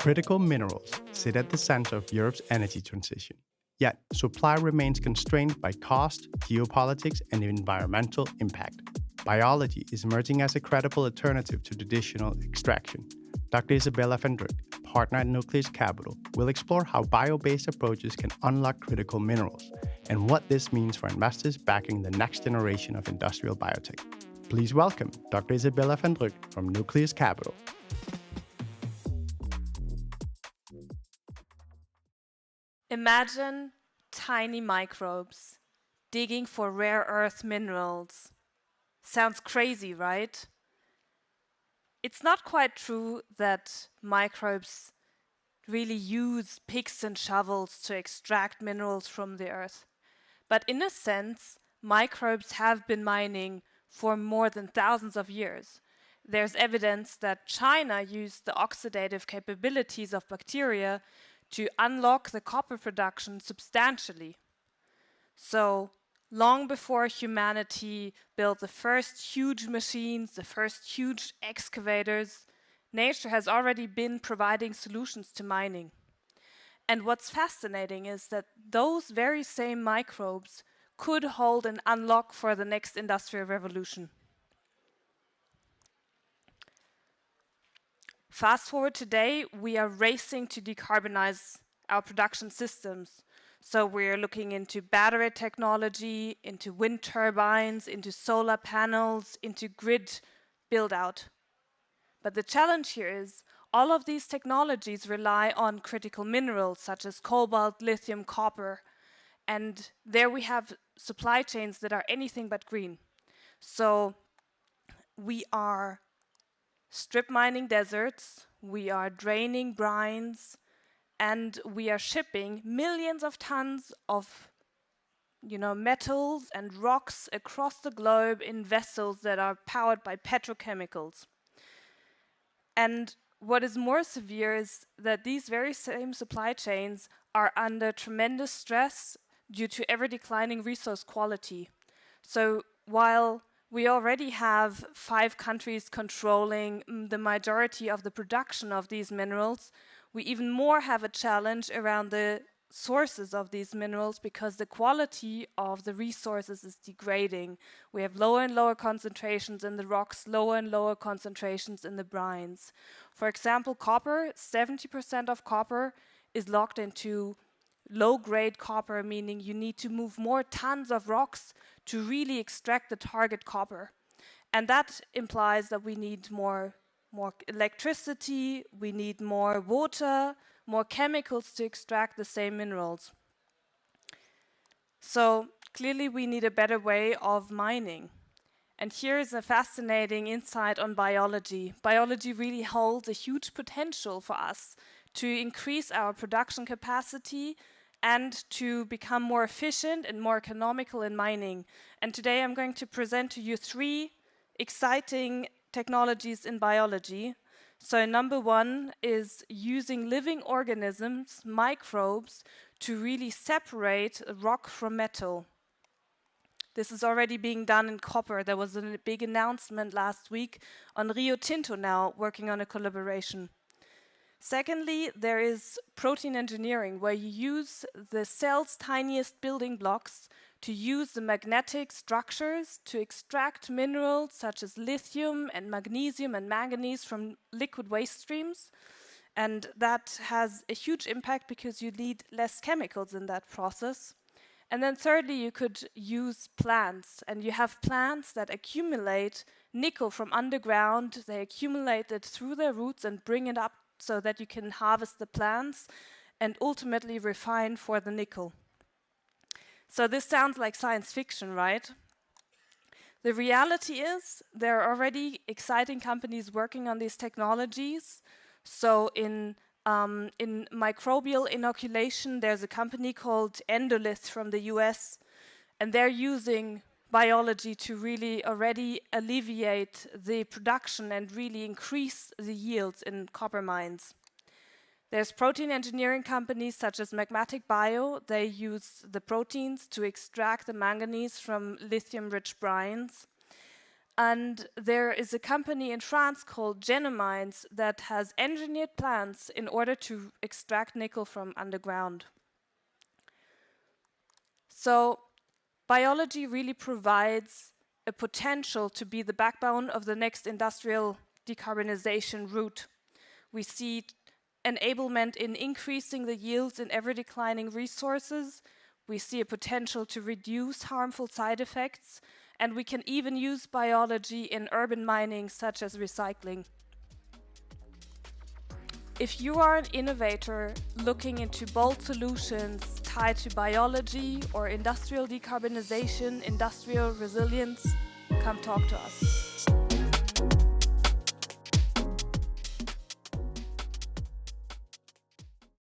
Critical minerals sit at the center of Europe's energy transition. Yet, supply remains constrained by cost, geopolitics, and environmental impact. Biology is emerging as a credible alternative to traditional extraction. Dr. Isabella Fandrych, partner at Nucleus Capital, will explore how bio-based approaches can unlock critical minerals and what this means for investors backing the next generation of industrial biotech. Please welcome Dr. Isabella Fandrych from Nucleus Capital. Imagine tiny microbes digging for rare earth minerals. Sounds crazy, right? It's not quite true that microbes really use picks and shovels to extract minerals from the earth. But in a sense, microbes have been mining for more than thousands of years. There's evidence that China used the oxidative capabilities of bacteria to unlock the copper production substantially. So, long before humanity built the first huge machines, the first huge excavators, nature has already been providing solutions to mining. And what's fascinating is that those very same microbes could hold an unlock for the next industrial revolution. Fast forward today, we are racing to decarbonize our production systems. So we're looking into battery technology, into wind turbines, into solar panels, into grid build-out. But the challenge here is all of these technologies rely on critical minerals such as cobalt, lithium, copper. And there we have supply chains that are anything but green. So we are strip mining deserts, we are draining brines, and we are shipping millions of tons of metals and rocks across the globe in vessels that are powered by petrochemicals. And what is more severe is that these very same supply chains are under tremendous stress due to ever declining resource quality. So while we already have 5 countries controlling the majority of the production of these minerals, we even more have a challenge around the sources of these minerals because the quality of the resources is degrading. We have lower and lower concentrations in the rocks, lower and lower concentrations in the brines. For example, copper, 70% of copper is locked into low-grade copper, meaning you need to move more tons of rocks to really extract the target copper. And that implies that we need more electricity, we need more water, more chemicals to extract the same minerals. So clearly we need a better way of mining. And here is a fascinating insight on biology. Biology really holds a huge potential for us to increase our production capacity and to become more efficient and more economical in mining. And today I'm going to present to you 3 exciting technologies in biology. So number 1 is using living organisms, microbes, to really separate rock from metal. This is already being done in copper. There was a big announcement last week on Rio Tinto now working on a collaboration. Secondly, there is protein engineering, where you use the cell's tiniest building blocks to use the magnetic structures to extract minerals such as lithium and magnesium and manganese from liquid waste streams. And that has a huge impact because you need less chemicals in that process. And then thirdly, you could use plants, and you have plants that accumulate nickel from underground. They accumulate it through their roots and bring it up so that you can harvest the plants and ultimately refine for the nickel. So this sounds like science fiction, right? The reality is there are already exciting companies working on these technologies. So in microbial inoculation, there's a company called Endolith from the US, and they're using biology to really already alleviate the production and really increase the yields in copper mines. There's protein engineering companies such as Magmatic Bio. They use the proteins to extract the manganese from lithium-rich brines. And there is a company in France called Genomines that has engineered plants in order to extract nickel from underground. So biology really provides a potential to be the backbone of the next industrial decarbonization route. We see enablement in increasing the yields in ever-declining resources. We see a potential to reduce harmful side effects, and we can even use biology in urban mining, such as recycling. If you are an innovator looking into bold solutions tied to biology or industrial decarbonization, industrial resilience, come talk to us.